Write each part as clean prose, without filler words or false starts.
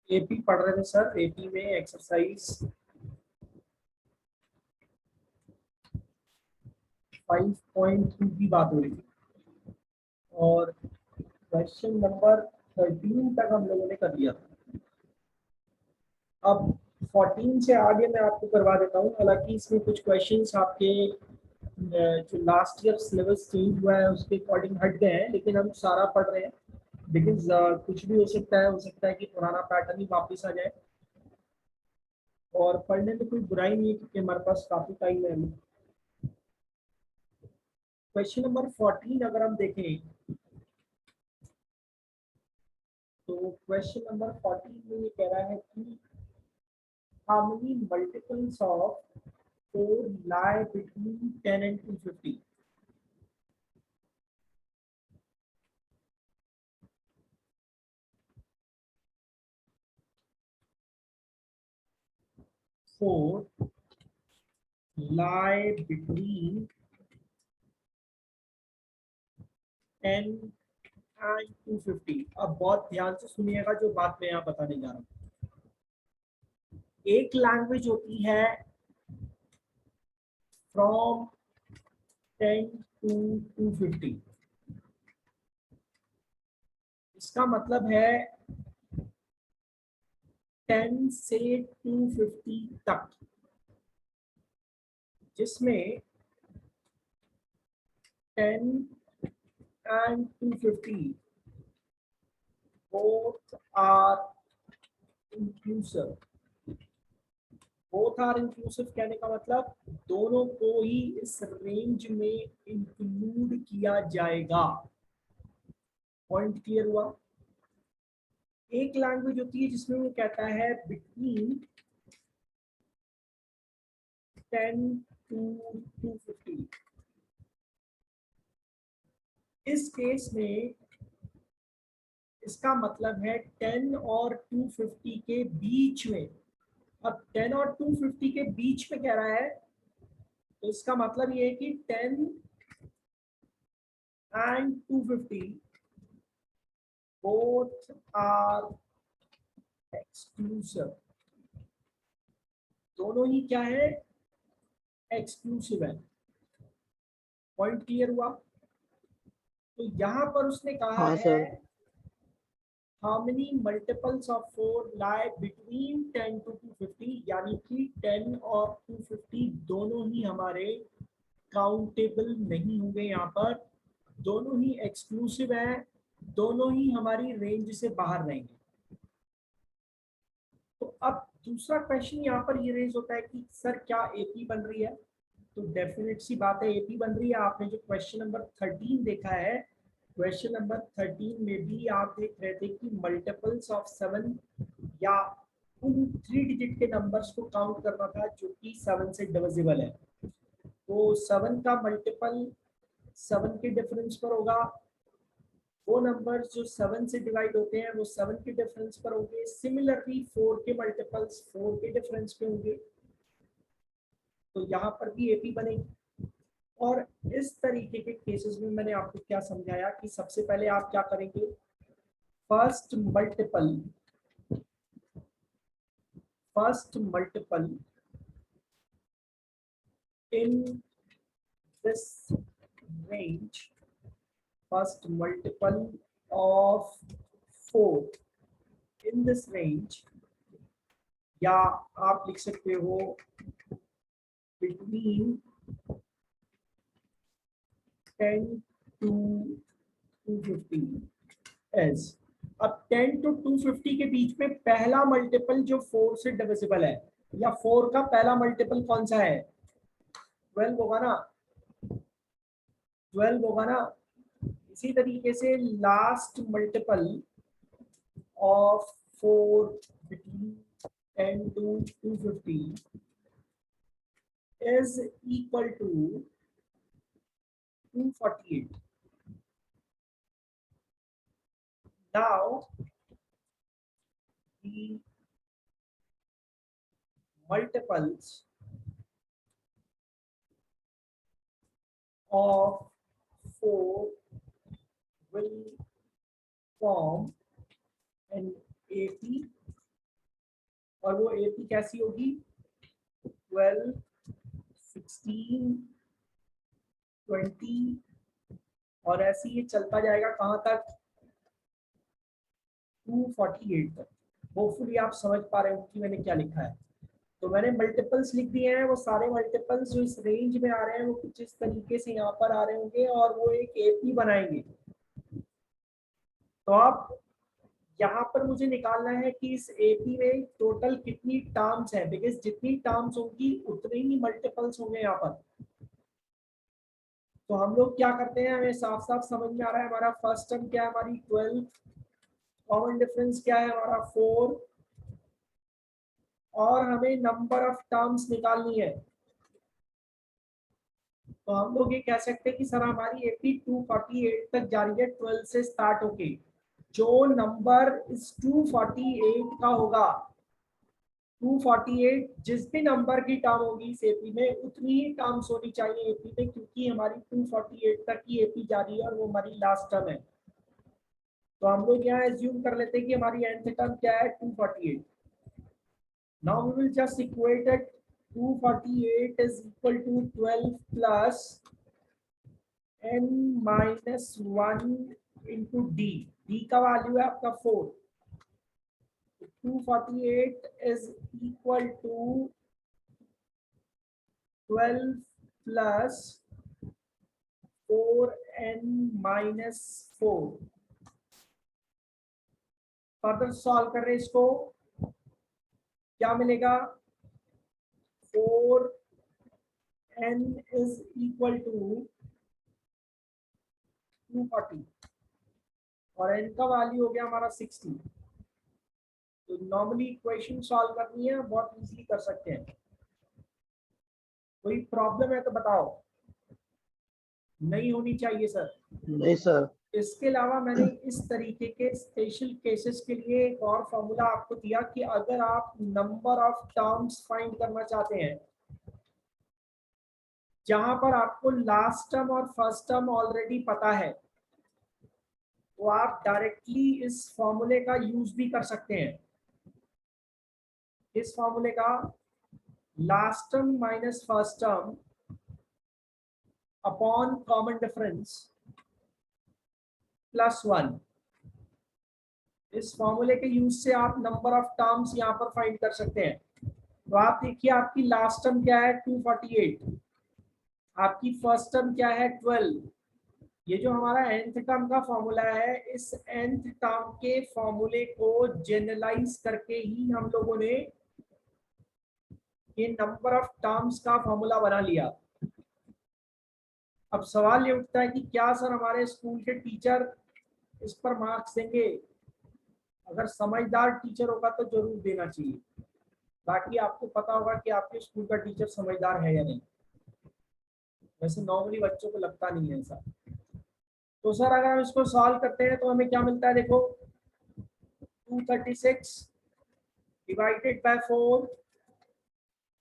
AP पढ़ रहे थे सर। एपी में एक्सरसाइज 5.2 की बात हो रही थी और क्वेश्चन नंबर 13 तक हम लोगों ने कर लिया था। अब 14 से आगे मैं आपको करवा देता हूँ। हालांकि इसमें कुछ क्वेश्चंस आपके जो लास्ट ईयर सिलेबस चेंज हुआ है उसके अकॉर्डिंग हट गए हैं, लेकिन हम सारा पढ़ रहे हैं। लेकिन कुछ भी हो सकता है कि पुराना पैटर्न ही वापस आ जाए। और पढ़ने में कोई बुराई नहीं है क्योंकि हमारे पास काफी टाइम है। क्वेश्चन नंबर 14 अगर हम देखें तो क्वेश्चन नंबर 14 में ये कह रहा है कि how many multiples of 4 lie between 10 and 250? Four lie between 10 and 250. अब बहुत ध्यान से सुनिएगा जो बात मैं यहाँ बताने जा रहा हूँ। एक लैंग्वेज होती है फ्रॉम 10 टू 250। इसका मतलब है 10 से 250 तक, जिसमें 10 and 250 both are inclusive। Both are inclusive कहने का मतलब दोनों को ही इस रेंज में इंक्लूड किया जाएगा। पॉइंट क्लियर हुआ? एक लैंग्वेज होती है जिसमें वो कहता है बिटवीन 10 टू 250। इस केस में इसका मतलब है 10 और 250 के बीच में। अब 10 और 250 के बीच में कह रहा है तो इसका मतलब ये है कि 10 and 250 both are exclusive। दोनों ही क्या है? एक्सक्लूसिव है। पॉइंट क्लियर हुआ? तो यहां पर उसने कहा हाँ है sir. How many multiples of 4 lie between 10 to 250, यानी कि 10 और 250 दोनों ही हमारे काउंटेबल नहीं होंगे। यहाँ पर दोनों ही एक्सक्लूसिव है, दोनों ही हमारी रेंज से बाहर रहेंगे। तो अब दूसरा क्वेश्चन यहाँ पर ये रेज होता है कि सर क्या एपी बन रही है? तो डेफिनेट सी बात है एपी बन रही है। आपने जो क्वेश्चन नंबर 13 देखा है, क्वेश्चन नंबर 13 में भी आप देख रहे थे कि मल्टीपल्स ऑफ 7 या उन 3 डिजिट के नंबर्स को काउंट करना था जो कि 7 से डिविजिबल है। तो 7 का मल्टीपल 7 के डिफरेंस पर होगा, वो नंबर्स जो 7 से डिवाइड होते हैं वो 7 के डिफरेंस पर होंगे। सिमिलरली 4 के मल्टीपल्स 4 के डिफरेंस पे होंगे। तो यहाँ पर भी एपी बनेगी। और इस तरीके के केसेस में मैंने आपको क्या समझाया कि सबसे पहले आप क्या करेंगे? First multiple in this range, first multiple of 4 in this range, या आप लिख सकते हो बिटवीन 10 टू 250 एज। अब 10 टू 250 के बीच में पहला मल्टीपल जो 4 से डिविजिबल है, या 4 का पहला मल्टीपल कौन सा है? 12 होगा ना? 12 होगा ना? इसी तरीके से last multiple of 4 between 10 to 250 is equal to 248। Now the multiples of 4 will form an AP और वो AP कैसी होगी 12, 16, 20 और ऐसे ये चलता जाएगा कहाँ तक 248 तक। होपफुली आप समझ पा रहे हो कि मैंने क्या लिखा है। तो मैंने मल्टीपल्स लिख दिए हैं, वो सारे मल्टीपल्स जो इस रेंज में आ रहे हैं वो कुछ इस तरीके से यहाँ पर आ रहे होंगे और वो एक AP बनाएंगे। तो आप यहाँ पर मुझे निकालना है कि इस AP में टोटल कितनी टर्म्स है, बिकॉज जितनी टर्म्स होंगी उतने ही मल्टीपल्स होंगे यहाँ पर। तो हम लोग क्या करते हैं, हमें साफ साफ समझ में आ रहा है हमारा फर्स्ट टर्म क्या है, हमारी 12, कॉमन डिफरेंस क्या है हमारा 4 और हमें नंबर ऑफ टर्म्स निकालनी है। तो हम लोग ये कह सकते हैं कि सर हमारी AP 248 तक जा रही है 12 से स्टार्ट होके। जो नंबर इस 248 का होगा 248 जिस भी नंबर की टर्म होगी इस AP में उतनी ही टर्म्स होनी चाहिए AP में, क्योंकि हमारी 248 तक की AP जा रही है और वो हमारी लास्ट टर्म है। तो हम लोग यहाँ एज्यूम कर लेते हैं कि हमारी nth टर्म क्या है 248। Now we will just equate it 248 is equal to 12 plus n minus 1 into d। d का वैल्यू है आपका 4। 248 is equal to 12 plus 4n minus 4। Further solve कर रहे हैं इसको, क्या मिलेगा 4n is equal to 240 और n का वैल्यू हो गया हमारा 60। तो नॉर्मली इक्वेशन सॉल्व करनी है बहुत इजीली कर सकते हैं। कोई प्रॉब्लम है तो बताओ। नहीं होनी चाहिए सर। नहीं सर। इसके अलावा मैंने इस तरीके के स्पेशल केसेस के लिए एक और फॉर्मूला आपको दिया कि अगर आप नंबर ऑफ टर्म्स फाइंड करना चाहते हैं जहां पर आपको लास्ट टर्म और फर्स्ट टर्म ऑलरेडी पता है, तो आप डायरेक्टली इस फॉर्मूले का यूज भी कर सकते हैं। इस फॉर्मूले का last term minus first term upon common difference +1। इस फॉर्मूले के यूज से आप नंबर ऑफ टर्म्स यहाँ पर फाइंड कर सकते हैं। तो आप देखिए आपकी लास्ट टर्म क्या है 248, आपकी फर्स्ट टर्म क्या है 12। ये जो हमारा nth टर्म का फॉर्मूला है, इस nth टर्म के फॉर्मूले को जनरलाइज करके ही हम लोगों ने ये नंबर ऑफ टर्म्स का फॉर्मूला बना लिया। अब सवाल ये उठता है कि क्या सर हमारे स्कूल के टीचर इस पर मार्क्स देंगे? अगर समझदार टीचर होगा तो जरूर देना चाहिए, बाकी आपको पता होगा कि आपके स्कूल का टीचर समझदार है या नहीं। वैसे नॉर्मली बच्चों को लगता नहीं है ऐसा। तो सर अगर हम इसको सॉल्व करते हैं तो हमें क्या मिलता है, देखो 236 डिवाइडेड बाय 4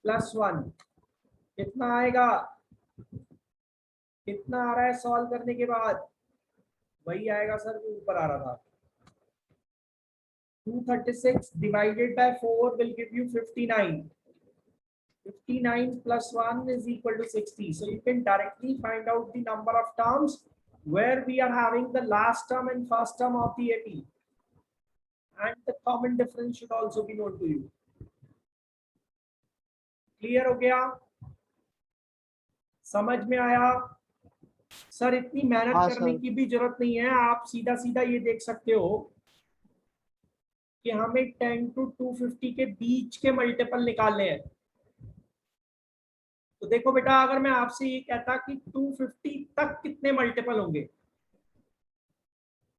+1 कितना आएगा, कितना आ रहा है सॉल्व करने के बाद? वही आएगा सर जो ऊपर आ रहा था। 236 divided by 4 will give you 59. 59 plus 1 is equal to 60. So you can directly find out the number of terms where we are having the last term and first term of the AP. And the common difference should also be known to you. Clear हो गया? समझ में आया? Sir इतनी मेहनत करने की भी जरूरत नहीं है, आप सीधा सीधा ये देख सकते हो कि हमें 10 to 250 के बीच के मल्टीपल निकालने हैं। तो देखो बेटा, अगर मैं आपसे ये कहता कि 250 तक कितने मल्टीपल होंगे,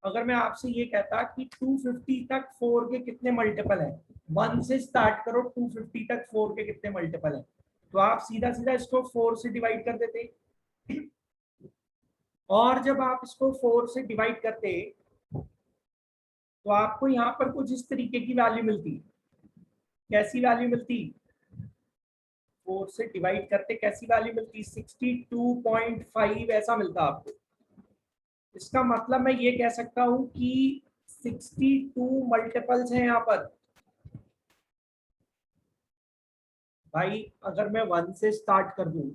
अगर मैं आपसे ये कहता कि 250 तक 4 के कितने मल्टीपल हैं, 1 से स्टार्ट करो 250 तक 4 के कितने मल्टीपल हैं, तो आप सीधा सीधा इसको 4 से डिवाइड कर देते। और जब आप इसको 4 से डिवाइड करते तो आपको यहाँ पर कुछ इस तरीके की वैल्यू मिलती। कैसी वैल्यू मिलती? 4 से डिवाइड करते कैसी वैल्यू मिलती? 62.5 ऐसा मिलता आपको। इसका मतलब मैं ये कह सकता हूँ कि 62 मल्टीपल्स हैं यहाँ पर। भाई अगर मैं 1 से स्टार्ट कर दूं,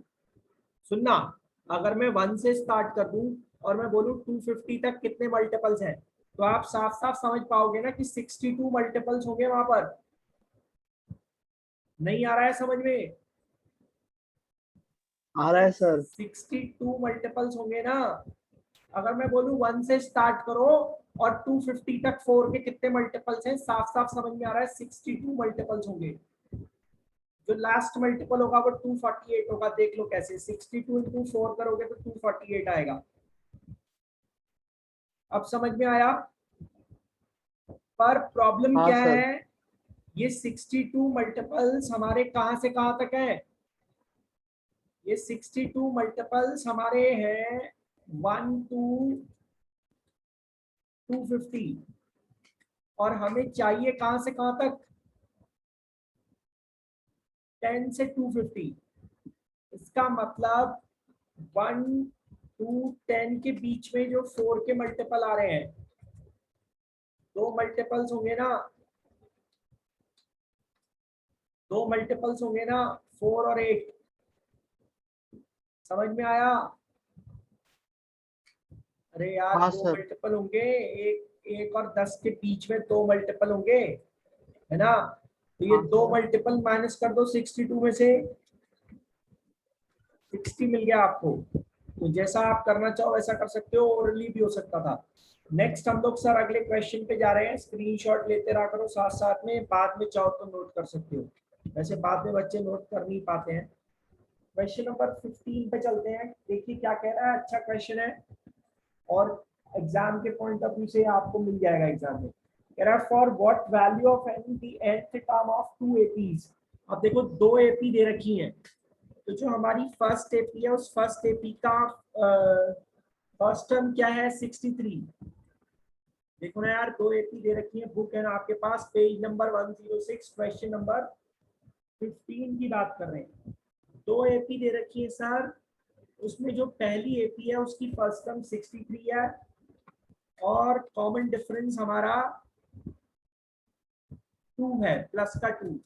सुनना, अगर मैं 1 से स्टार्ट कर दूं और मैं बोलूं 250 तक कितने मल्टीपल्स हैं, तो आप साफ साफ समझ पाओगे ना कि 62 मल्टीपल्स होंगे वहां पर। नहीं आ रहा है समझ में? आ रहा है सर। 62 मल्टीपल्स होंगे ना। अगर मैं बोलूं 1 से स्टार्ट करो और 250 तक 4 के कितने मल्टीपल्स हैं, साफ साफ समझ में आ रहा है 62 मल्टीपल्स होंगे। जो लास्ट मल्टीपल होगा वो 248 होगा। देख लो कैसे, 62 इंटू 4 करोगे तो 248 आएगा। अब समझ में आया? पर प्रॉब्लम हाँ क्या सर। है, ये 62 मल्टीपल्स हमारे कहां से कहां तक है? ये 62 मल्टीपल्स हमारे हैं 1 टू 250, और हमें चाहिए कहां से कहां तक? 10 से 250। इसका मतलब 1 टू 10 के बीच में जो 4 के मल्टीपल आ रहे हैं, दो मल्टीपल्स होंगे ना, दो मल्टीपल्स होंगे ना, 4 और 8। समझ में आया? अरे यार हाँ दो सर। मल्टीपल होंगे, एक एक और 10 के बीच में दो मल्टीपल होंगे, है ना? तो ये हाँ दो सर। मल्टीपल माइनस कर दो 62 में से, 60 मिल गया आपको। तो जैसा आप करना चाहो वैसा कर सकते हो, ओरली भी हो सकता था। नेक्स्ट हम लोग सर अगले क्वेश्चन पे जा रहे हैं। स्क्रीनशॉट लेते रहा करो साथ साथ में, बाद में चाहो तो नोट कर सकते हो, वैसे बाद में बच्चे नोट कर नहीं पाते हैं। क्वेश्चन नंबर 15 पे चलते हैं, देखिए क्या कह रहा है। अच्छा क्वेश्चन है और एग्जाम के पॉइंट ऑफ व्यू से आपको मिल जाएगा एग्जाम में। कह रहा है for what value of N the nth term of two APs. अब देखो दो एपी दे रखी हैं, तो जो हमारी फर्स्ट एपी है उस फर्स्ट एपी का फर्स्ट टर्म क्या है? 63। देखो ना यार, दो एपी दे रखी है, बुक है ना आपके पास, पेज नंबर 106, क्वेश्चन नंबर 15 की बात कर रहे हैं। दो एपी दे रखी है सर, उसमें जो पहली एपी है उसकी फर्स्ट टर्म 63 है, और कॉमन डिफरेंस हमारा 2 है, प्लस का 2।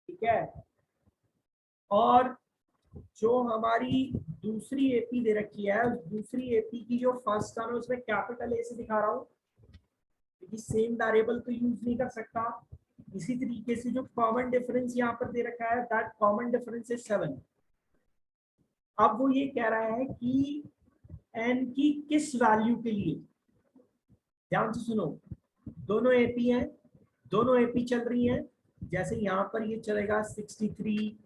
ठीक है, और जो हमारी दूसरी एपी दे रखी है, उस दूसरी एपी की जो फर्स्ट टर्म है उसमें कैपिटल ए से दिखा रहा हूँ, क्योंकि सेम वेरिएबल तो यूज नहीं कर सकता। इसी तरीके से जो कॉमन डिफरेंस यहाँ पर दे रखा है, दैट कॉमन डिफरेंस इज 7। अब वो ये कह रहा है कि एन की किस वैल्यू के लिए, ध्यान से सुनो, दोनों एपी हैं, दोनों एपी चल रही हैं। जैसे यहाँ पर ये चलेगा 63,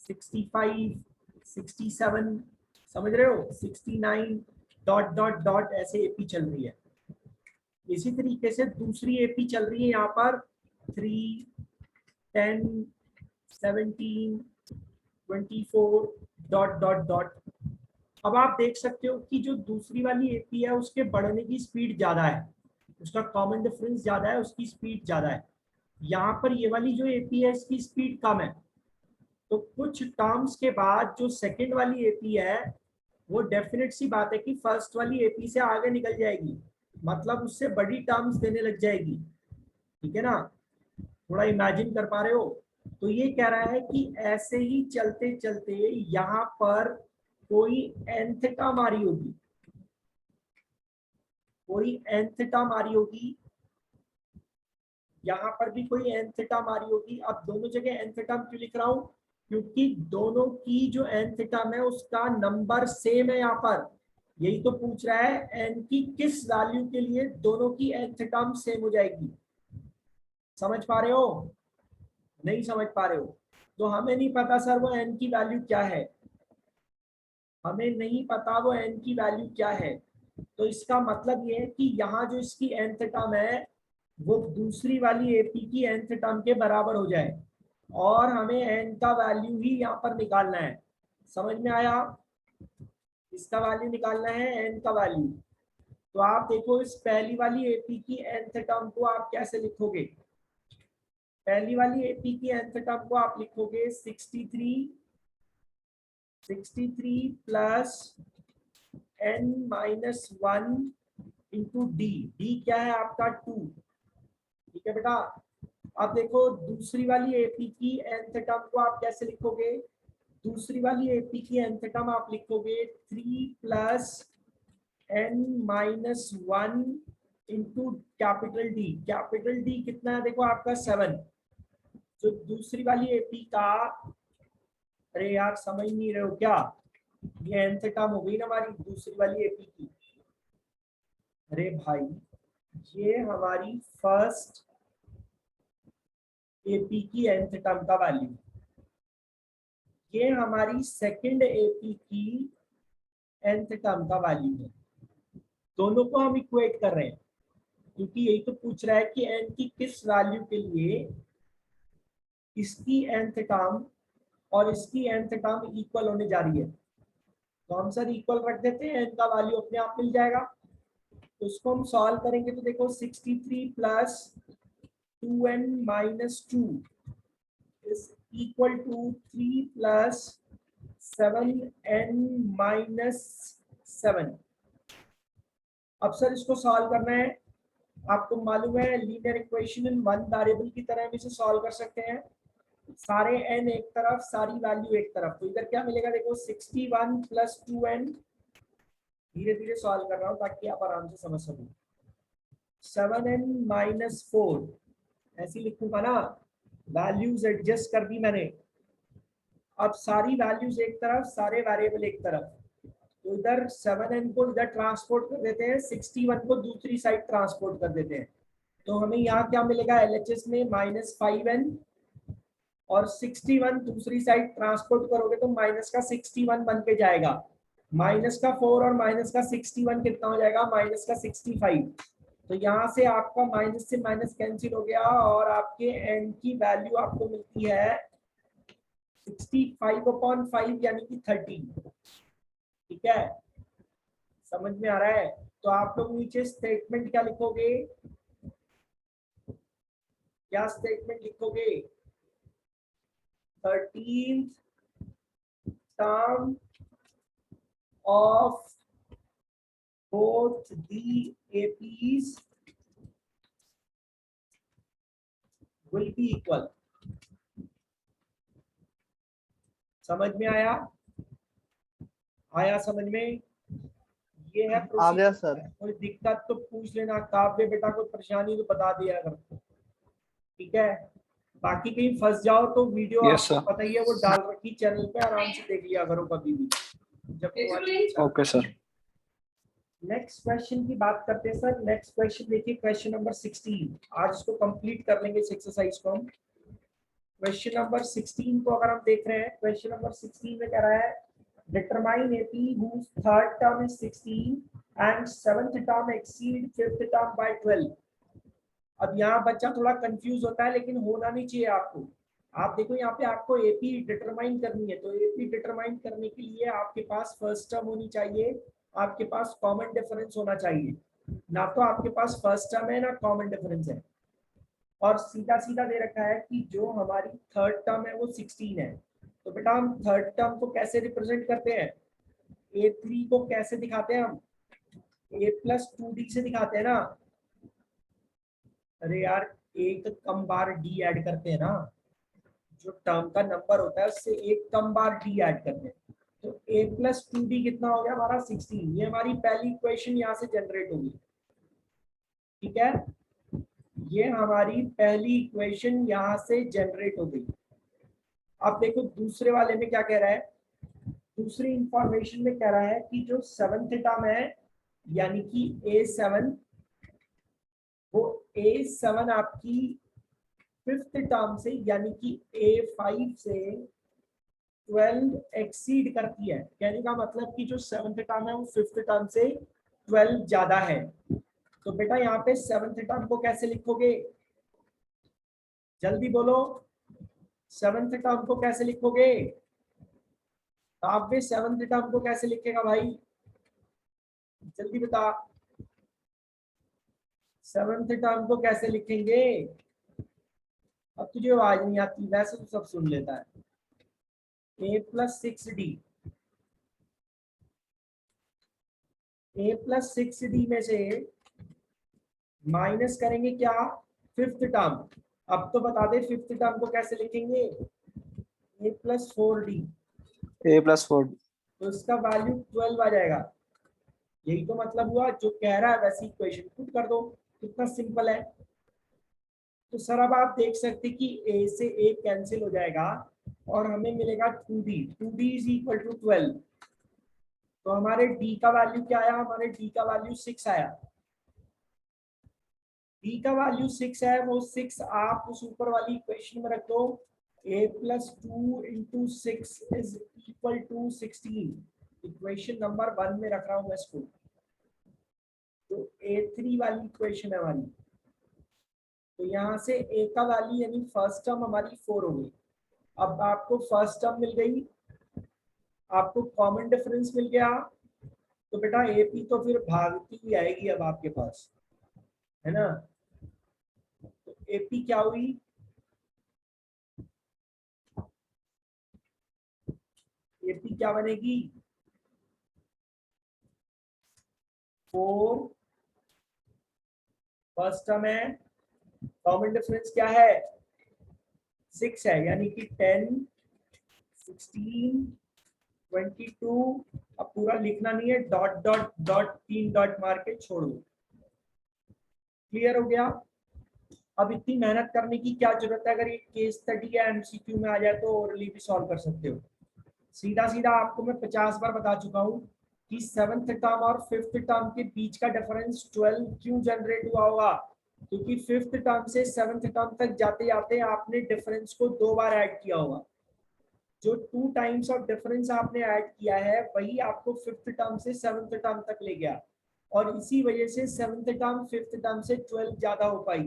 65, 67, समझ रहे हो, 69, डॉट डॉट डॉट ऐसे एपी चल रही है। इसी तरीके से दूसरी एपी चल रही है यहाँ पर 3, 10, 17, 24, डॉट डॉट डॉट। अब आप देख सकते हो कि जो दूसरी वाली एपी है उसके बढ़ने की स्पीड ज्यादा है, उसका कॉमन डिफरेंस ज्यादा है, उसकी स्पीड ज्यादा है। यहाँ पर ये वाली जो एपी है इसकी स्पीड कम है। तो कुछ टर्म्स के बाद जो सेकंड वाली एपी है वो डेफिनेट सी बात है कि फर्स्ट वाली एपी से आगे निकल जाएगी, मतलब उससे बड़ी टर्म्स देने लग जाएगी। ठीक है ना, थोड़ा इमेजिन कर पा रहे हो? तो ये कह रहा है कि ऐसे ही चलते चलते यहाँ पर कोई nth टर्म आ रही होगी, कोई nth टर्म आ रही होगी, यहाँ पर भी कोई nth टर्म आ रही होगी। अब दोनों जगह nth टर्म क्यों लिख रहा हूं? क्योंकि दोनों की जो nth टर्म है उसका नंबर सेम है यहाँ पर। यही तो पूछ रहा है, n की किस वैल्यू के लिए दोनों की nth टर्म सेम हो जाएगी। समझ पा रहे हो? नहीं समझ पा रहे हो? तो हमें नहीं पता सर वो n की वैल्यू क्या है, हमें नहीं पता वो n की वैल्यू क्या है। तो इसका मतलब ये है कि यहाँ जो इसकी nth टर्म है वो दूसरी वाली एपी की nth टर्म के बराबर हो जाए, और हमें n का वैल्यू ही यहाँ पर निकालना है। समझ में आया? इसका वैल्यू निकालना है, n का वैल्यू। तो आप देखो इस पहली वाली एपी की nth टर्म को आप कैसे लिखोगे? पहली वाली एपी की nth टर्म को आप लिखोगे 63 plus n-1 into D. D क्या है आपका? 2। ठीक है बेटा, अब देखो दूसरी वाली एपी की nth टर्म को आप कैसे लिखोगे? दूसरी वाली एपी की nth टर्म आप लिखोगे 3 plus n minus 1 into capital D. Capital D कितना है देखो आपका 7। जो दूसरी वाली एपी का, अरे यार समझ नहीं रहे हो क्या? ये nth टर्म हो गई ना हमारी दूसरी वाली एपी की। अरे भाई ये हमारी फर्स्ट एपी की nth टर्म का वैल्यू, ये हमारी सेकंड एपी की nth टर्म का वैल्यू है। दोनों को हम इक्वेट कर रहे हैं क्योंकि यही तो पूछ रहा है कि n की किस वैल्यू के लिए इसकी nth टर्म और इसकी nth टर्म इक्वल होने जा रही है। तो हम सर इक्वल रख देते हैं, n का वैल्यू अपने आप मिल जाएगा। तो इसको हम सॉल्व करेंगे तो देखो 63 plus 2n minus 2 is equal to 3 plus 7n minus 7। अब सर इसको सॉल्व करना है, आपको मालूम है linear equation in one variable की तरह हम इसे सॉल्व कर सकते हैं। सारे n एक तरफ, सारी वैल्यू एक तरफ। तो इधर क्या मिलेगा देखो 61 प्लस 2n, धीरे धीरे सॉल्व कर रहा हूं ताकि आप आराम से समझ सको। 7n माइनस 4 ऐसी लिखूंगा ना, वैल्यूज एडजस्ट कर दी मैंने। अब सारी वैल्यूज एक तरफ, सारे वेरिएबल एक तरफ। तो इधर 7n को इधर ट्रांसपोर्ट कर देते हैं, 61 को दूसरी साइड ट्रांसपोर्ट कर देते हैं। तो हमें यहाँ क्या मिलेगा LHS में -5n, और 61 दूसरी साइड ट्रांसपोर्ट करोगे तो माइनस का 61 बन के जाएगा। माइनस का 4 और माइनस का 61 कितना हो जाएगा? माइनस का 65। तो यहाँ से आपका माइनस से माइनस कैंसिल हो गया और आपके n की वैल्यू आपको मिलती है 65/5 यानी कि 13। ठीक है, समझ में आ रहा है? तो आप लोग नीचे स्टेटमेंट क्या लिखोगे? क्या स्टेटमेंट लिखोगे? 13th term of both the APs will be equal। समझ में आया? आया समझ में? ये है आ गया सर। कोई दिक्कत तो पूछ लेना, काव्य बेटा कोई परेशानी तो बता दिया कर। ठीक है, बाकी कहीं फंस जाओ तो वीडियो आपको पता ही है वो डाल रखी चैनल पे, आराम से देख लिया करो कभी भी जब। Okay sir. नेक्स्ट क्वेश्चन की बात करते हैं सर। नेक्स्ट क्वेश्चन देखिए, क्वेश्चन नंबर 16। आज इसको कंप्लीट कर लेंगे इस एक्सरसाइज को हम। क्वेश्चन नंबर 16 को अगर हम देख रहे हैं, क्वेश्चन नंबर 16 में कह रहा है determine AP whose third term is 16 and seventh term exceed fifth term by 12। अब यहाँ बच्चा थोड़ा कंफ्यूज होता है, लेकिन होना नहीं चाहिए आपको। आप देखो यहाँ पे आपको AP डिटरमाइन करनी है, तो AP डिटरमाइन करने के लिए आपके पास फर्स्ट टर्म होनी चाहिए, आपके पास कॉमन डिफरेंस होना चाहिए। ना तो आपके पास फर्स्ट टर्म है ना कॉमन डिफरेंस है, और सीधा सीधा दे रखा है कि जो हमारी थर्ड टर्म है वो 16 है। तो बेटा हम थर्ड टर्म को कैसे रिप्रेजेंट करते हैं? A3 को कैसे दिखाते हैं हम? A+2D से दिखाते हैं ना। अरे यार एक कम बार D ऐड करते हैं ना, जो टर्म का नंबर होता है उससे एक कम बार D ऐड करते हैं। तो A+2D कितना हो गया हमारा? 16। ये हमारी पहली इक्वेशन यहाँ से जनरेट होगी। ठीक है, ये हमारी पहली इक्वेशन यहाँ से जनरेट हो गई। अब देखो दूसरे वाले में क्या कह रहा है? दूसरी इंफॉर्मेशन में कह रहा है कि जो सेवंथ टर्म है यानी कि A7, वो A7 आपकी फिफ्थ टर्म से यानी कि A5 से 12 एक्सीड करती है। कहने का मतलब कि जो सेवंथ टर्म है वो फिफ्थ टर्म से 12 ज्यादा है। तो बेटा यहाँ पे सेवंथ टर्म को कैसे लिखोगे? जल्दी बोलो, सेवंथ टर्म को कैसे लिखोगे? आप भी सेवंथ टर्म को कैसे लिखेगा भाई? जल्दी बता, सेवंथ टर्म को कैसे लिखेंगे? अब तुझे आवाज नहीं आती, वैसे तो सब सुन लेता है। A+6D, A+6D में से माइनस करेंगे क्या? Fifth term. अब तो बता दे फिफ्थ टर्म को कैसे लिखेंगे, a+4d, a+4d। तो इसका वैल्यू 12 आ जाएगा। यही तो मतलब हुआ, जो कह रहा है वैसी इक्वेशन पुट कर दो, कितना सिंपल है। तो सर अब आप देख सकते कि a से a कैंसिल हो जाएगा और हमें मिलेगा 2d, 2d is equal to 12। तो हमारे d का वैल्यू क्या आया, हमारे d का वैल्यू 6 आया। d का वैल्यू 6 है, वो 6 आप उस ऊपर वाली इक्वेशन में रख दो, a+2 into 6 is equal to 16। Equation number 1 में रख रहा हूं मैं इसको, तो a3 वाली इक्वेशन है हमारी। तो यहाँ से a का वैल्यू यानी फर्स्ट टर्म हमारी 4 हो गई। अब आपको फर्स्ट टर्म मिल गई, आपको कॉमन डिफरेंस मिल गया, तो बेटा AP तो फिर भागती हुई आएगी अब आपके पास, है ना। तो AP क्या हुई, AP क्या बनेगी, 4 फर्स्ट टर्म है, कॉमन डिफरेंस क्या है 6 है, यानी कि 10, 16, 22। अब पूरा लिखना नहीं है, डॉट डॉट डॉट 3 डॉट मार के छोड़ दो। क्लियर हो गया। अब इतनी मेहनत करने की क्या जरूरत है, अगर ये केस स्टडी या MCQ में आ जाए तो ओरली भी सॉल्व कर सकते हो। सीधा सीधा आपको मैं 50 बार बता चुका हूँ कि सेवंथ टर्म और फिफ्थ टर्म के बीच का डिफरेंस 12 क्यों जनरेट हुआ होगा, क्योंकि फिफ्थ टर्म से सेवंथ टर्म तक जाते जाते आपने डिफरेंस को 2 बार ऐड किया होगा। जो 2 टाइम्स ऑफ डिफरेंस आपने ऐड किया है वही आपको फिफ्थ टर्म से सेवंथ टर्म तक ले गया, और इसी वजह से सेवंथ टर्म फिफ्थ टर्म से 12 ज्यादा हो पाई।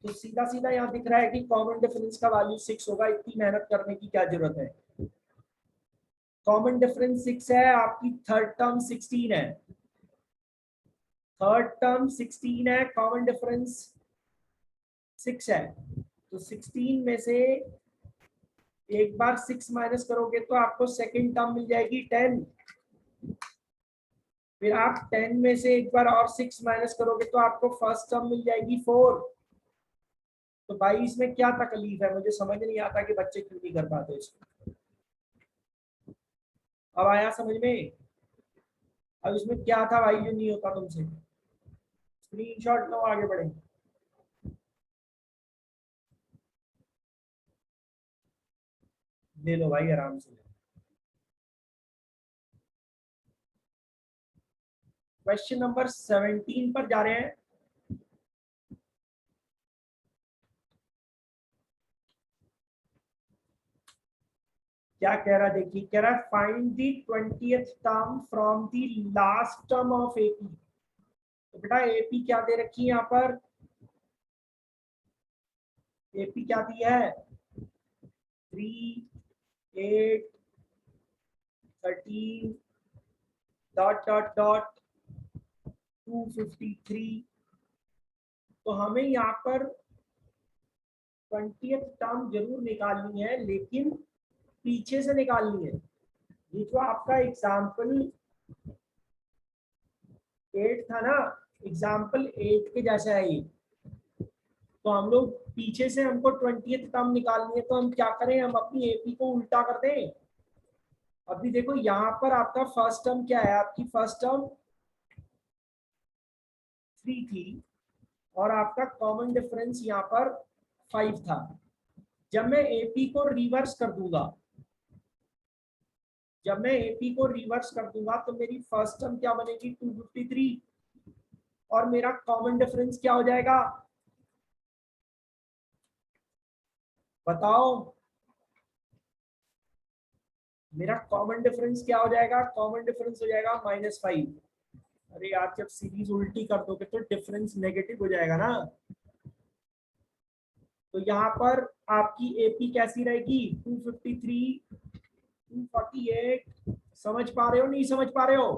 तो सीधा सीधा यहाँ दिख रहा है कि कॉमन डिफरेंस का वैल्यू 6 होगा, इतनी मेहनत करने की क्या जरूरत है। कॉमन डिफरेंस 6 है, आपकी थर्ड टर्म 16 है, थर्ड टर्म 16 है, कॉमन डिफरेंस 6 है। तो 16 में से एक बार 6 माइनस करोगे तो आपको सेकंड टर्म मिल जाएगी 10। फिर आप 10 में से एक बार और 6 माइनस करोगे तो आपको फर्स्ट टर्म मिल जाएगी 4। तो भाई इसमें क्या तकलीफ है, मुझे समझ नहीं आता कि बच्चे क्यों नहीं कर पाते इसको। अब आया समझ में, अब इसमें क्या था भाई जो नहीं होता तुमसे। स्क्रीनशॉट लो, आगे बढ़े। ले लो भाई आराम से। क्वेश्चन नंबर 17 पर जा रहे हैं। क्या कह रहा है देखिए, कह रहा है find the 20th term from the last term of AP। तो बेटा AP क्या दे रखी है यहाँ पर, AP क्या दी है 3, 8, 13 डॉट डॉट डॉट 253। तो हमें यहाँ पर 20th टर्म जरूर निकालनी है, लेकिन पीछे से निकालनी है। ये जो आपका एग्जाम्पल 8 था ना, एग्जाम्पल 8 के जैसा है ये। तो हम लोग पीछे से, हमको 20th टर्म निकालनी है, तो हम क्या करें, हम अपनी AP को उल्टा कर दें। अभी देखो यहाँ पर आपका फर्स्ट टर्म क्या है, आपकी फर्स्ट टर्म 3 थी और आपका कॉमन डिफरेंस यहाँ पर 5 था। जब मैं AP को रिवर्स कर दूंगा, जब मैं AP को रिवर्स कर दूंगा तो मेरी फर्स्ट टर्म क्या बनेगी 253, और मेरा कॉमन डिफरेंस क्या हो जाएगा बताओ। मेरा कॉमन डिफरेंस क्या हो जाएगा, कॉमन डिफरेंस हो जाएगा -5। अरे यार जब सीरीज उल्टी कर दोगे तो डिफरेंस नेगेटिव हो जाएगा ना। तो यहाँ पर आपकी AP कैसी रहेगी 253, 248। समझ पा रहे हो नहीं समझ पा रहे हो।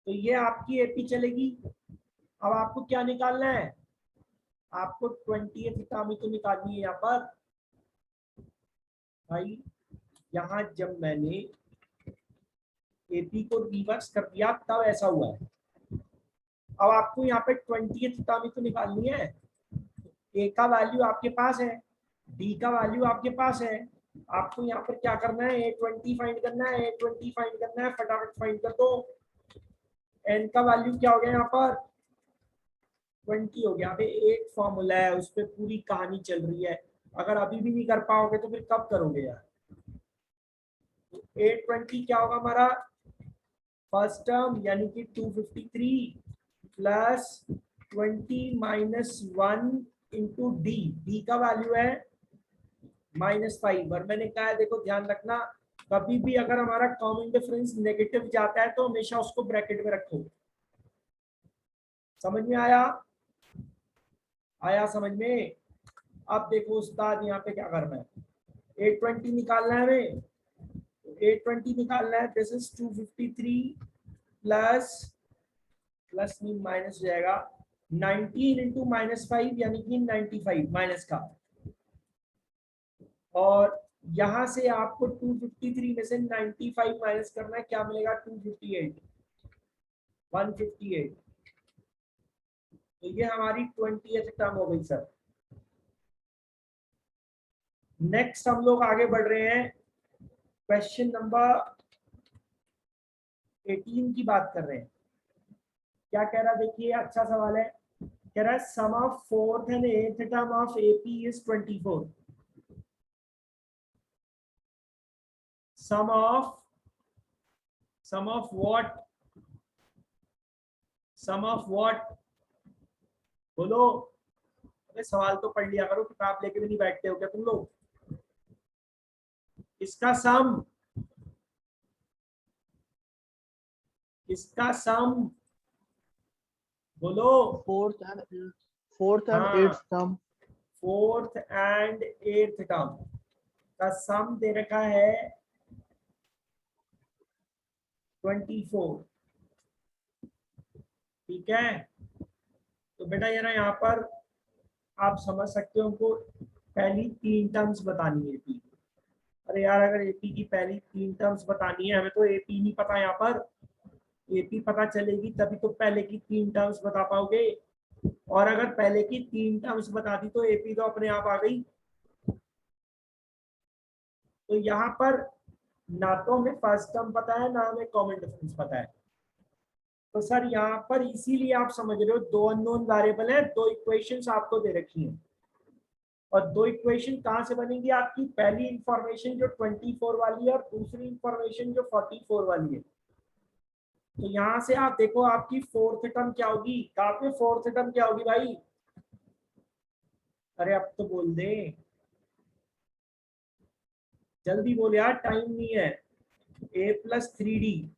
तो ये आपकी AP चलेगी। अब आपको क्या निकालना है, आपको 20th टर्म तो निकालनी है यहाँ पर भाई। यहाँ जब मैंने AP को रिवर्स कर दिया तब ऐसा हुआ है। अब आपको यहाँ पे 20th टर्म तो निकालनी है। ए का वैल्यू आपके पास है, डी का वैल्यू आपके पास है, आपको यहाँ पर क्या करना है, A20 फाइंड करना है, A20 फाइंड करना है, फटाफट फाइंड कर दो। एन का वैल्यू क्या हो गया यहाँ पर 20 हो गया। यहाँ पे एक फॉर्मूला है, उस पर पूरी कहानी चल रही है, अगर अभी भी नहीं कर पाओगे तो फिर कब करोगे यार। 820 क्या होगा हमारा फर्स्ट टर्म यानी कि 253 plus 20 minus 1 into D, D का वैल्यू है -5। और मैंने कहा है देखो ध्यान रखना, कभी भी अगर हमारा कॉमन डिफरेंस नेगेटिव जाता है तो हमेशा उसको ब्रैकेट में रखो। समझ में आया, आया समझ में। अब देखो उस्ताद यहाँ पे क्या करना है, 820 निकालना है हमें, 820 निकालना है, दिस इज 253 प्लस प्लस नहीं माइनस हो जाएगा 19 इंटू -5 यानी कि 95 माइनस का, और यहां से आपको 253 में से 95 माइनस करना है, क्या मिलेगा 258 158। तो ये हमारी 20th टर्म हो गई सर। नेक्स्ट हम लोग आगे बढ़ रहे हैं, क्वेश्चन नंबर 18 की बात कर रहे हैं। क्या कह रहा है देखिए, अच्छा सवाल है, कह रहा है sum of fourth and eighth term of AP is 24। Sum of what, sum of what बोलो। अरे सवाल तो पढ़ लिया करो, किताब लेके भी नहीं बैठते हो क्या तुम लोग। इसका सम, इसका सम बोलो। फोर्थ एंड हाँ, eighth term, fourth and eighth term का सम दे रखा है 24। ठीक है, तो बेटा ये ना यहाँ पर आप समझ सकते हो, उनको पहली 3 टर्म्स बतानी है एपी। अरे यार अगर एपी की पहली 3 टर्म्स बतानी है, हमें तो एपी नहीं पता यहाँ पर, एपी पता चलेगी तभी तो पहले की 3 टर्म्स बता पाओगे, और अगर पहले की 3 टर्म्स बता दी तो एपी तो अपने आप आ गई। तो यहाँ पर ना तो हमें फर्स्ट टर्म पता है ना हमें कॉमन डिफरेंस पता है, तो सर यहाँ पर इसीलिए आप समझ रहे हो 2 अननोन वेरिएबल है, 2 इक्वेशंस आपको दे रखी हैं, और 2 इक्वेशन कहाँ से बनेंगी आपकी, पहली इंफॉर्मेशन जो 24 वाली है और दूसरी इंफॉर्मेशन जो 44 वाली है। तो यहाँ से आप देखो आपकी फोर्थ टर्म क्या होगी, कहाँ पे फोर्थ टर्म क्या होगी भाई, अरे अब तो बोल दे, जल्दी बोल यार टाइम नहीं है। a+3d,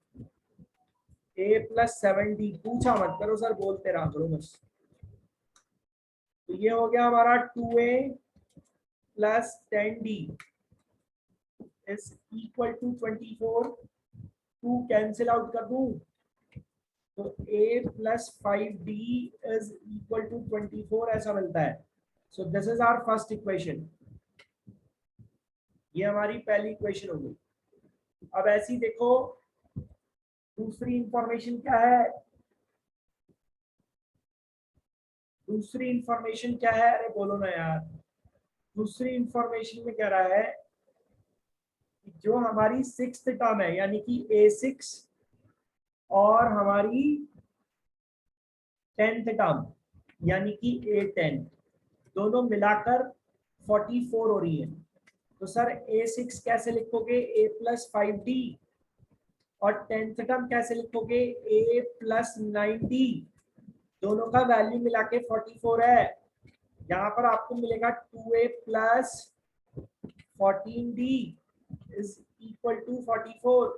a+7d, पूछा मत करो सर, बोलते रहा करो बस। तो ये हो गया हमारा 2a+10d is equal to 24। 2 cancel out कर दूं तो a+5d इज इक्वल टू 24 ऐसा मिलता है। So this is our first equation, ये हमारी पहली इक्वेशन हो गई। अब ऐसी देखो दूसरी इंफॉर्मेशन क्या है, दूसरी इंफॉर्मेशन क्या है, अरे बोलो ना यार। दूसरी इंफॉर्मेशन में कह रहा है कि जो हमारी 6th टर्म है यानी कि a6 और हमारी 10th टर्म यानी कि a10 दोनों मिलाकर 44 हो रही है। तो सर a6 कैसे लिखोगे, a+5d, और 10th टर्म कैसे लिखोगे, a+9d, दोनों का वैल्यू मिला के 44 है। यहाँ पर आपको मिलेगा 2a+14d इज इक्वल टू 44।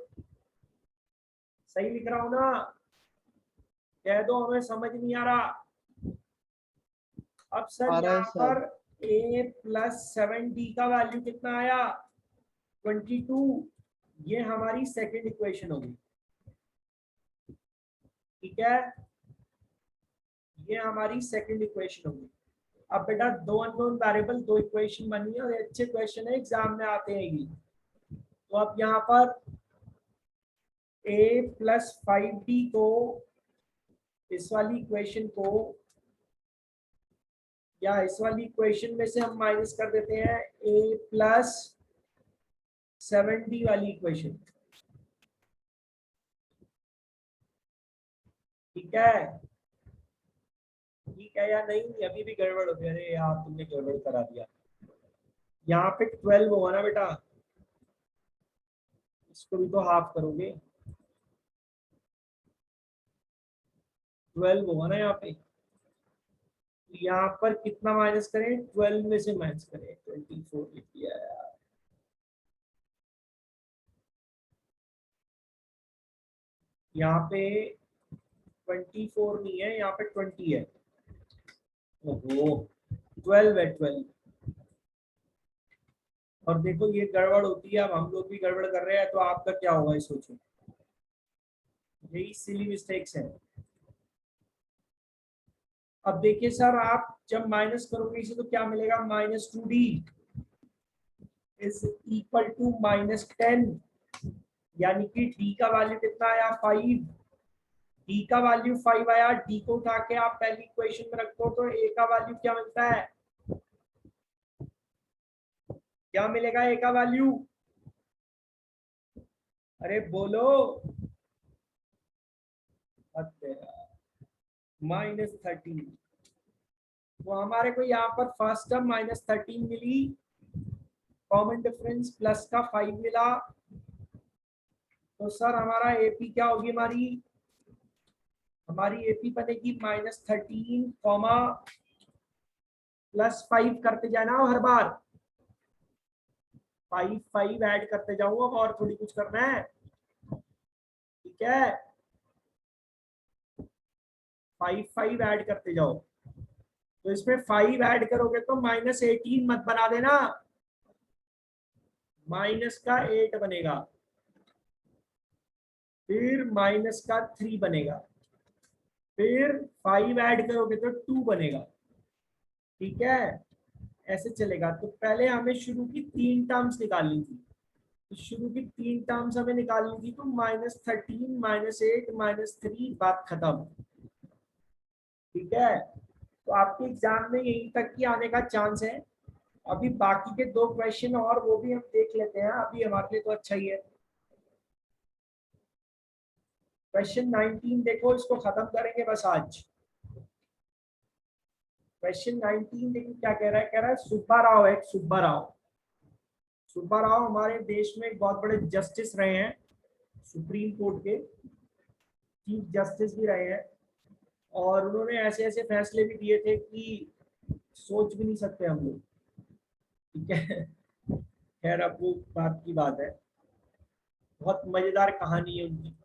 सही लिख रहा हूं ना, कह दो हमें समझ नहीं आ रहा। अब सर आ रहा है यहाँ सर। पर a+7d का वैल्यू कितना आया 22, ये हमारी सेकंड इक्वेशन होगी। ठीक है, ये हमारी सेकंड इक्वेशन होगी। अब बेटा 2 अननोन वेरिएबल 2 इक्वेशन बनी है, और अच्छे क्वेश्चन है एग्जाम में आते हैं। तो अब यहाँ पर a+5d को, इस वाली इक्वेशन को या इस वाली इक्वेशन में से हम माइनस कर देते हैं a प्लस 7d वाली इक्वेशन। ठीक है, ठीक है या नहीं? अभी भी गड़बड़ हो गया। अरे यार तुमने गड़बड़ करा दिया। यहाँ पे 12 होगा ना बेटा, इसको भी तो हाफ करोगे। 12 होगा ना यहाँ पे। यहाँ पर कितना माइनस करें? 12 में से माइनस करें 24 लिख दिया यार। यहाँ पे 24 नहीं है, यहाँ पे 20 है। ओहो 12 है 12। और देखो ये गड़बड़ होती है, अब हम लोग भी गड़बड़ कर रहे हैं, तो आपका क्या होगा ये सोचो। यही सिली मिस्टेक्स है। अब देखिए सर, आप जब माइनस करोगे इसे तो क्या मिलेगा? -2d इज इक्वल टू -10, यानी कि d का वैल्यू कितना आया? 5। d का वैल्यू 5 आया। d को उठा के आप पहली इक्वेशन में रखो तो a का वैल्यू क्या मिलता है? क्या मिलेगा a का वैल्यू? अरे बोलो। -13। तो हमारे को यहाँ पर फर्स्ट टर्म -13 मिली, कॉमन डिफरेंस प्लस का 5 मिला। तो सर हमारा एपी क्या होगी? हमारी एपी बनेगी -13 कॉमा +5 करते जाना हर बार। 5 ऐड करते जाऊँ अब, और थोड़ी कुछ करना है। ठीक है, 5 ऐड करते जाओ। तो इसमें 5 ऐड करोगे तो -18 मत बना देना, -8 बनेगा, फिर -3 बनेगा, फिर 5 ऐड करोगे तो 2 बनेगा। ठीक है, ऐसे चलेगा। तो पहले हमें शुरू की 3 टर्म्स निकालनी थी। तो शुरू की 3 टर्म्स हमें निकालनी थी, तो -13 -8 -3, बात खत्म। ठीक है, तो आपके एग्जाम में यहीं तक ही आने का चांस है। अभी बाकी के 2 क्वेश्चन और वो भी हम देख लेते हैं, अभी हमारे लिए तो अच्छा ही है। क्वेश्चन 19 देखो, इसको खत्म करेंगे बस आज। क्वेश्चन 19 देखो क्या कह रहा है। कह रहा है सुब्बा राव है, सुब्बा राव। सुब्बा राव हमारे देश में एक बहुत बड़े जस्टिस रहे हैं, सुप्रीम कोर्ट के चीफ जस्टिस भी रहे हैं। और उन्होंने ऐसे ऐसे फैसले भी दिए थे कि सोच भी नहीं सकते हम लोग। ठीक है, खैर अब वो बात की बात है। बहुत मजेदार कहानी है उनकी।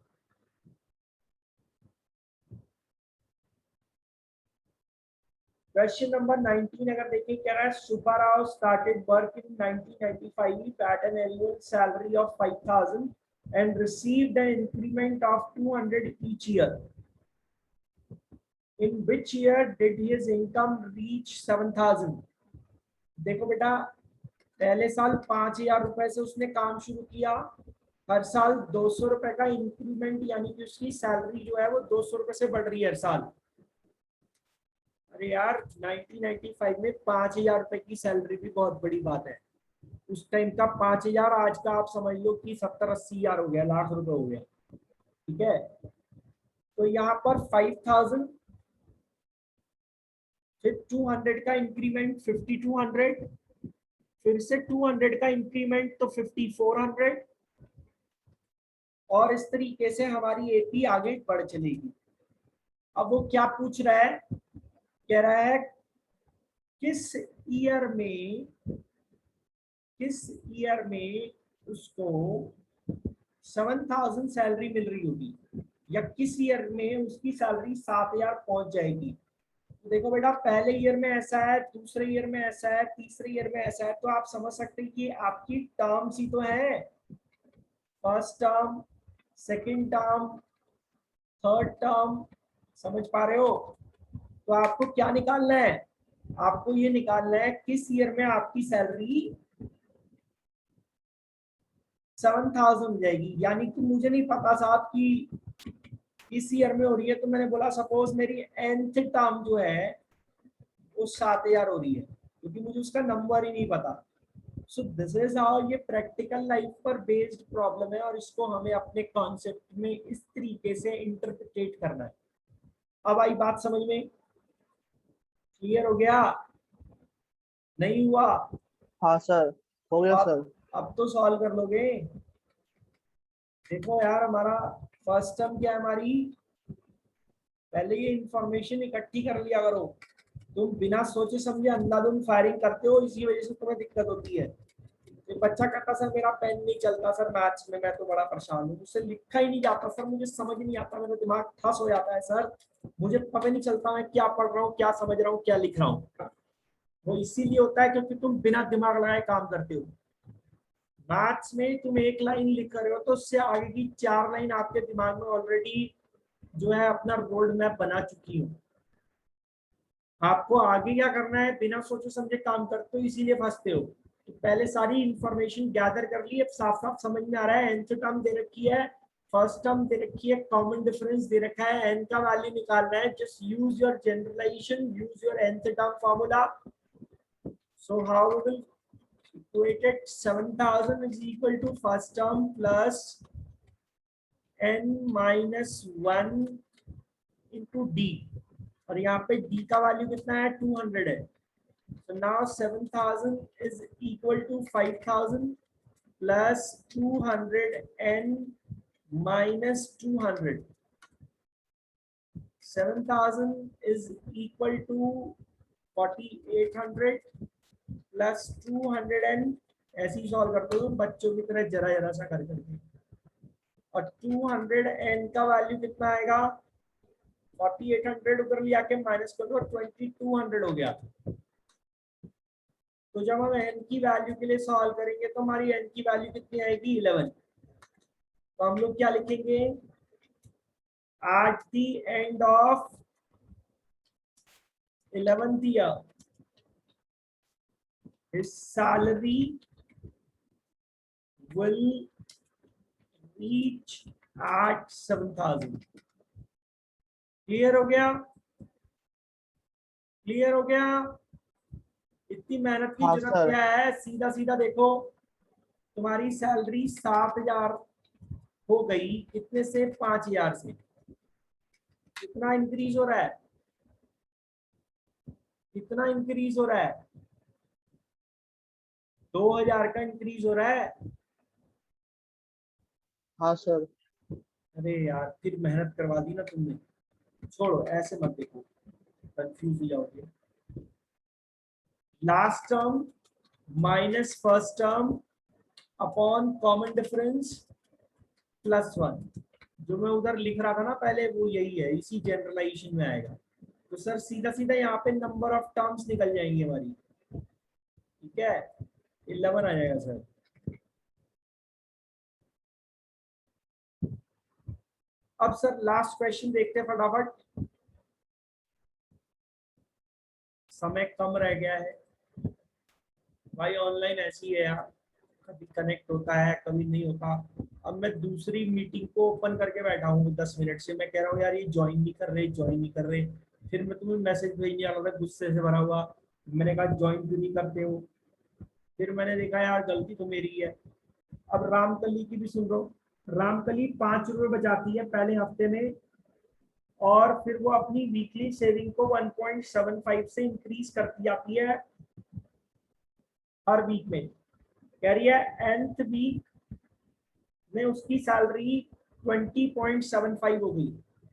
क्वेश्चन नंबर 19 अगर देखिए, कह रहा है Subba Rao started work in 1995 at an annual salary of 5000 and received an increment of 200 each year. In which year did his income reach 7000? देखो बेटा, पहले साल 5000 रुपए से उसने काम शुरू किया। हर साल 200 रुपए का इंक्रीमेंट, यानी कि उसकी सैलरी जो है वो 200 रुपए से बढ़ रही है हर साल। अरे यार 1995 में 5000 रुपए की सैलरी भी बहुत बड़ी बात है। उस टाइम का 5000 आज का आप समझ लो कि 70-80 हजार हो गया, लाख रुपए हो गया। ठीक है, तो यहाँ पर 5000, फिर 200 का इंक्रीमेंट 5200, फिर से 200 का इंक्रीमेंट तो 5400, और इस तरीके से हमारी एपी आगे बढ़ चलेगी। अब वो क्या पूछ रहा है? कह रहा है किस ईयर में उसको 7000 सैलरी मिल रही होगी, या किस ईयर में उसकी सैलरी 7000 पहुंच जाएगी। तो देखो बेटा, पहले ईयर में ऐसा है, दूसरे ईयर में ऐसा है, तीसरे ईयर में ऐसा है। तो आप समझ सकते हैं कि आपकी टर्म्स ही तो है, first term, second term, third term. समझ पा रहे हो? तो आपको क्या निकालना है? आपको ये निकालना है किस ईयर में आपकी सैलरी 7000 हो जाएगी। यानी कि मुझे नहीं पता साहब कि इस ईयर में हो रही है, तो मैंने बोला सपोज मेरी nth टर्म जो है वो 7000 हो रही है, क्योंकि मुझे उसका नंबर ही नहीं पता। सो दिस इज हाउ ये प्रैक्टिकल लाइफ पर बेस्ड प्रॉब्लम है, और इसको हमें अपने कॉन्सेप्ट में इस तरीके से इंटरप्रिटेट करना है। अब आई बात समझ में? क्लियर हो गया? नहीं हुआ? हाँ सर, हो गया सर। अब तो सॉल्व कर लोगे। देखो यार, हमारा फर्स्ट टर्म क्या है हमारी, पहले ये इंफॉर्मेशन इकट्ठी कर लिया करो। तुम बिना सोचे समझे अंधाधुंध फायरिंग करते हो, इसी वजह से तुम्हें दिक्कत होती है। ये बच्चा कहता सर मेरा पेन नहीं चलता सर मैथ्स में, मैं तो बड़ा परेशान हूँ, मुझसे लिखा ही नहीं जाता सर, मुझे समझ नहीं आता, मेरा दिमाग ठस हो जाता है सर, मुझे पता नहीं चलता मैं क्या पढ़ रहा हूँ, क्या समझ रहा हूँ, क्या लिख रहा हूँ। वो इसीलिए होता है क्योंकि तुम बिना दिमाग लगाए काम करते हो। मैथ्स में तुम एक लाइन लिख रहे हो तो उससे आगे की 4 लाइन आपके दिमाग में ऑलरेडी जो है अपना रोड मैप बना चुकी हूँ। आपको आगे क्या करना है, बिना सोचे समझे काम करते हो, इसीलिए फंसते हो। तो पहले सारी इंफॉर्मेशन गैदर कर ली, अब साफ साफ समझ में आ रहा है। nth टर्म दे रखी है, फर्स्ट टर्म दे रखी है, कॉमन डिफरेंस दे रखा है, n का वैल्यू निकालना है। Just use your generalisation, use your nth term formula. So how we will equate it? 7000 is equal to first term plus n minus 1 into d, और यहाँ पे d का वैल्यू कितना है, 200 है। So now 7000 is equal to 5000 plus 200 n minus 200. 7000 is equal to 4800 plus 200 n, ऐसे ही solve करते हो बच्चों की तरह जरा जरा सा कर करके। और 200 n का वैल्यू कितना आएगा, 4800 उधर लिया के माइनस कर दो, 2200 हो गया। तो जब हम n की वैल्यू के लिए सॉल्व करेंगे तो हमारी n की वैल्यू कितनी आएगी, 11। तो हम लोग क्या लिखेंगे, at the end of 11th year his salary will reach at 7000। Clear हो गया? क्लियर हो गया? इतनी मेहनत की हाँ जरूरत सर। क्या है, सीधा सीधा देखो, तुम्हारी सैलरी 7000 हो गई, कितने से, 5000 से। कितना इंक्रीज हो रहा है, कितना इंक्रीज हो रहा है, 2000 का इंक्रीज हो रहा है। हाँ सर। अरे यार, फिर मेहनत करवा दी ना तुमने। छोड़ो, ऐसे मत देखो, कंफ्यूज हो जाओगे। Last term minus first term upon common difference plus 1। जो मैं उधर लिख रहा था ना पहले, वो यही है, इसी जनरलाइजेशन में आएगा। तो सर सीधा सीधा यहाँ पे नंबर ऑफ टर्म्स निकल जाएंगी हमारी, ठीक है, 11 आ जाएगा सर। अब सर लास्ट क्वेश्चन देखते हैं फटाफट, समय कम रह गया है भाई। ऑनलाइन ऐसी है यार, कभी कनेक्ट होता है कभी नहीं होता। अब मैं दूसरी मीटिंग को ओपन करके बैठा हूँ 10 मिनट से, मैं कह रहा हूँ यार ये ज्वाइन नहीं कर रहे, ज्वाइन नहीं कर रहे। फिर मैं तुम्हें मैसेज भेजने वाला था गुस्से से भरा हुआ, मैंने कहा ज्वाइन क्यों नहीं करते हो। फिर मैंने देखा यार गलती तो मेरी है। अब रामकली की भी सुन लो। रामकली 5 रुपए बचाती है पहले हफ्ते में, और फिर वो अपनी वीकली सेविंग को 1.75 से इंक्रीज करती जाती है हर वीक में। कह रही है nth वीक में उसकी सैलरी 20.75 हो गई।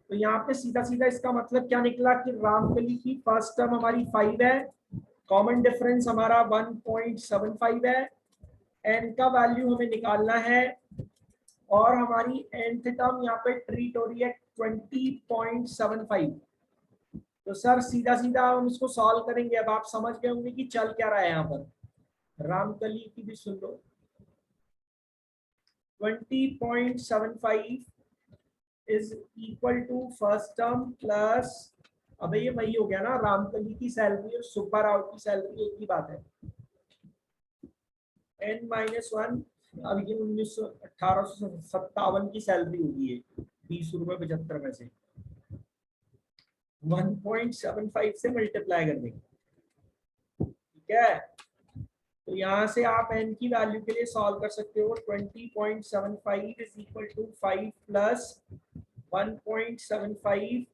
तो यहाँ पे सीधा सीधा इसका मतलब क्या निकला कि रामकली की फर्स्ट टर्म हमारी 5 है, कॉमन डिफरेंस हमारा 1.75 है, n का वैल्यू हमें निकालना है, और हमारी nth टर्म यहाँ पे ट्रीट हो रही है 20.75। तो सर सीधा सीधा हम इसको सॉल्व करेंगे। अब आप समझ गए होंगे कि चल क्या रहा है यहाँ पर। रामकली की भी सुन लो। 20.75 is equal to first term plus, अब ये वही हो गया ना, रामकली की सैलरी और सुब्बा राव की सैलरी एक ही बात है, n-1। अब ये 1857 की सैलरी होगी, है 20 रुपए 75 पैसे, 1.75 से मल्टीप्लाई कर देंगे। है। तो यहाँ से आप n की वैल्यू के लिए सॉल्व कर सकते हो। 20.75 is equal to 5 plus 1.75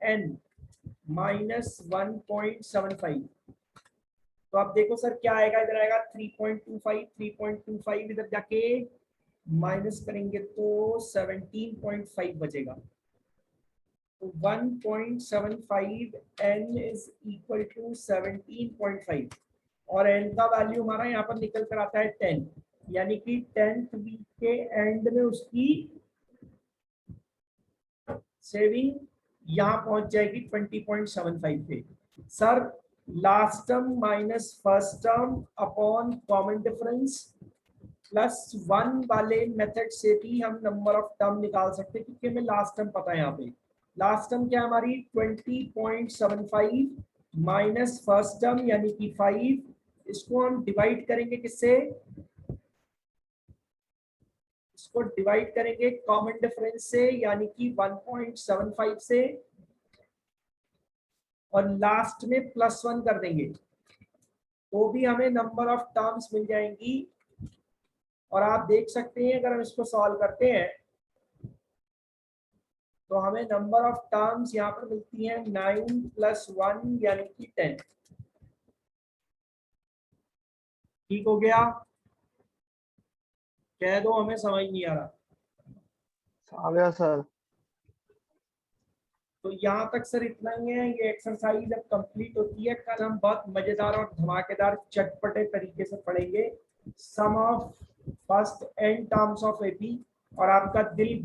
n minus 1.75। तो आप देखो सर क्या आएगा, इधर आएगा 3.25 इधर जाके माइनस करेंगे तो 17.5 बचेगा। तो 1.75 n इज इक्वल टू 17.5 और n का वैल्यू हमारा यहाँ पर निकल कर आता है 10, यानी कि 10th वीक के एंड में उसकी सेविंग यहाँ पहुंच जाएगी 20.75 पे। Sir last term minus first term upon common difference plus 1 वाले मेथड से भी हम नंबर ऑफ टर्म निकाल सकते हैं, क्योंकि हमें लास्ट टर्म पता है। यहाँ पे लास्ट टर्म क्या है हमारी 20.75 माइनस फर्स्ट टर्म यानी कि 5, इसको हम डिवाइड करेंगे किससे, इसको डिवाइड करेंगे कॉमन डिफरेंस से यानी कि 1.75 से, और लास्ट में प्लस 1 कर देंगे तो भी हमें नंबर ऑफ टर्म्स मिल जाएंगी। और आप देख सकते हैं अगर हम इसको सॉल्व करते हैं तो हमें नंबर ऑफ टर्म्स यहाँ पर मिलती हैं 9 प्लस 1 यानी कि 10। ठीक हो गया, कह दो हमें समझ नहीं आ रहा। आ गया सर। तो यहाँ तक सर इतना ही है। ये एक्सरसाइज अब कंप्लीट होती है। कल हम बहुत मजेदार और धमाकेदार चटपटे तरीके से पढ़ेंगे sum of first N terms of AP, और आपका दिल